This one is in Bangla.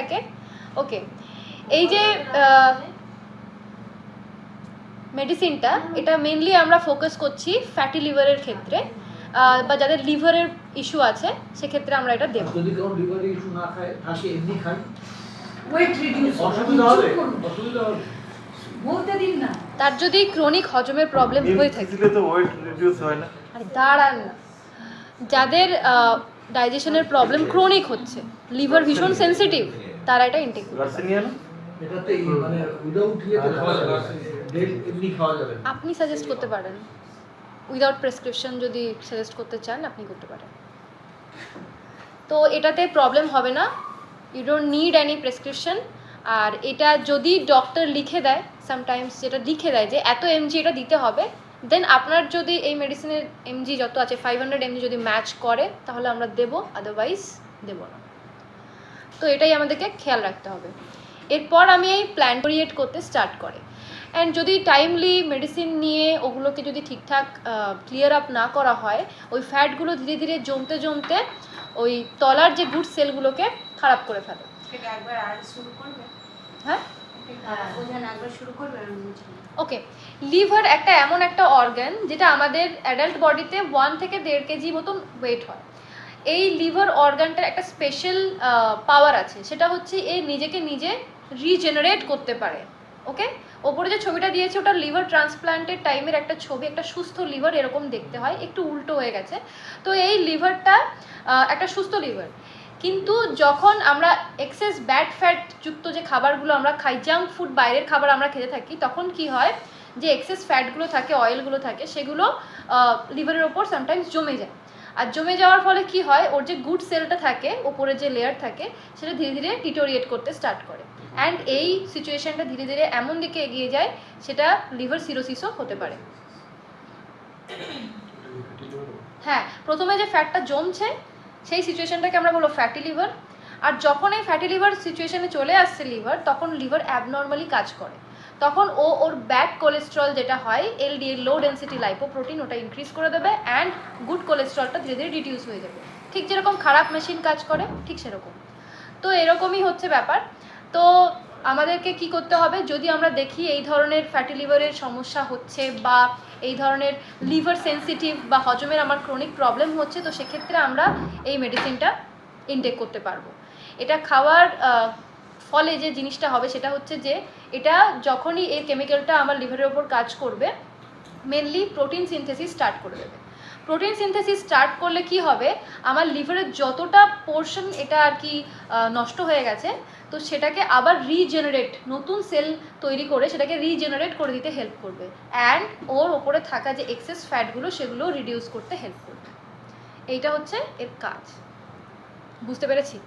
থাকে। ওকে, এই যে মেডিসিনটা, এটা মেনলি আমরা ফোকাস করছি ফ্যাটি লিভারের ক্ষেত্রে, বা যাদের লিভারের ইস্যু আছে সেক্ষেত্রে আমরা এটা দেব। যদি কারো লিভারের ইস্যু না খায়, হাসি এমনি খায়, ওয়েট রিডিউস অসুবিধা হবে, অসুবিধা হবে বলতে দিন না। তার যদি ক্রনিক হজমের প্রবলেম হয়ে থাকে, দিলে তো ওয়েট রিডিউস হয় না। আর দাঁড়ান না, যাদের ডাইজেশনের প্রবলেম ক্রনিক হচ্ছে, লিভার ভীষণ সেনসিটিভ, তারা এটা ইনটেক করতে পারে। গার্সিনিয়া না এটাতে মানে উইদাউট ইয়েতে খাওয়া যাবে, এমনি খাওয়া যাবে। আপনি সাজেস্ট করতে পারেন, উইদাউট প্রেসক্রিপশন যদি সাজেস্ট করতে চান আপনি করতে পারেন। তো এটাতে প্রবলেম হবে না, you don't need any prescription. আর এটা যদি ডক্টর লিখে দেয়, সামটাইমস যেটা লিখে দেয় যে এত এমজি এটা দিতে হবে, দেন আপনার যদি এই মেডিসিনের এমজি যত আছে 500 এমজি যদি ম্যাচ করে তাহলে আমরা দেবো, আদারওয়াইজ দেবো না। তো এটাই আমাদেরকে খেয়াল রাখতে হবে। এরপর আমি এই প্ল্যান ক্রিয়েট করতে স্টার্ট করে, অ্যান্ড যদি টাইমলি মেডিসিন নিয়ে ওগুলোকে যদি ঠিকঠাক ক্লিয়ার আপ না করা হয়, ওই ফ্যাটগুলো ধীরে ধীরে জমতে জমতে ওই তলার যে গুড সেলগুলোকে খারাপ করে ফেলে। একবার আর শুরু করবে? হ্যাঁ, ওজন একবার শুরু করবে? ওকে, লিভার একটা এমন একটা অর্গান যেটা আমাদের অ্যাডাল্ট বডিতে 1 থেকে 1.5 কেজি মতন ওয়েট হয়। এই লিভার অর্গানটার একটা স্পেশাল পাওয়ার আছে, সেটা হচ্ছে এ নিজেকে নিজে রিজেনারেট করতে পারে। ওকে, ওপরে যে ছবিটা দিয়েছে ওটা লিভার ট্রান্সপ্লান্টের টাইমের একটা ছবি, একটা সুস্থ লিভার এরকম দেখতে হয়, একটু উল্টো হয়ে গেছে। তো এই লিভারটা একটা সুস্থ লিভার, কিন্তু যখন আমরা এক্সেস ব্যাড ফ্যাট যুক্ত যে খাবারগুলো আমরা খাই, জাঙ্ক ফুড, বাইরের খাবার আমরা খেতে থাকি, তখন কি হয় যে এক্সেস ফ্যাটগুলো থাকে, অয়েলগুলো থাকে, সেগুলো লিভারের ওপর সামটাইমস জমে যায়। আর জমে যাওয়ার ফলে কি হয়, ওর যে গুড সেলটা থাকে, ওপরে যে লেয়ার থাকে, সেটা ধীরে ধীরে ডিটোরিয়েট করতে স্টার্ট করে, অ্যান্ড এই সিচুয়েশনটা ধীরে ধীরে এমন দিকে এগিয়ে যায় সেটা লিভার সিরোসিসও হতে পারে। হ্যাঁ, প্রথমে যে ফ্যাটটা জমছে সেই সিচুয়েশনটাকে আমরা বলবো ফ্যাটি লিভার। আর যখন এই ফ্যাটি লিভার সিচুয়েশনে চলে আসছে লিভার, তখন লিভার অ্যাবনর্মালি কাজ করে, তখন ওর ব্যাড কোলেস্ট্রল যেটা হয়, এলডিএল, লো ডেন্সিটি লাইপোপ্রোটিন, ওটা ইনক্রিজ করে দেবে, অ্যান্ড গুড কোলেস্ট্রলটা ধীরে ধীরে রিডিউস হয়ে যাবে। ঠিক যেরকম খারাপ মেশিন কাজ করে ঠিক সেরকম। তো এরকমই হচ্ছে ব্যাপার। তো আমাদেরকে কি করতে হবে, যদি আমরা দেখি এই ধরনের ফ্যাটি লিভারের সমস্যা হচ্ছে, বা এই ধরনের লিভার সেনসিটিভ বা হজমের আমার ক্রনিক প্রবলেম হচ্ছে, তো সেক্ষেত্রে আমরা এই মেডিসিনটা ইনটেক করতে পারবো। এটা খাওয়ার ফলে যে জিনিসটা হবে সেটা হচ্ছে যে এটা যখনই এই কেমিক্যালটা আমার লিভারের ওপর কাজ করবে, মেনলি প্রোটিন সিনথেসিস স্টার্ট করে দেবে। প্রোটিন সিনথেসিস স্টার্ট করলে কি হবে, আমার লিভারের যতটা পোর্শন এটা আর কি নষ্ট হয়ে গেছে, তো সেটাকে আবার রিজেনারেট, নতুন সেল তৈরি করে সেটাকে রিজেনারেট করে দিতে হেল্প করবে, অ্যান্ড ওর ওপরে থাকা যে এক্সেস ফ্যাটগুলো সেগুলো রিডিউস করতে হেল্প করবে। এইটা হচ্ছে এর কাজ। বুঝতে পেরেছি?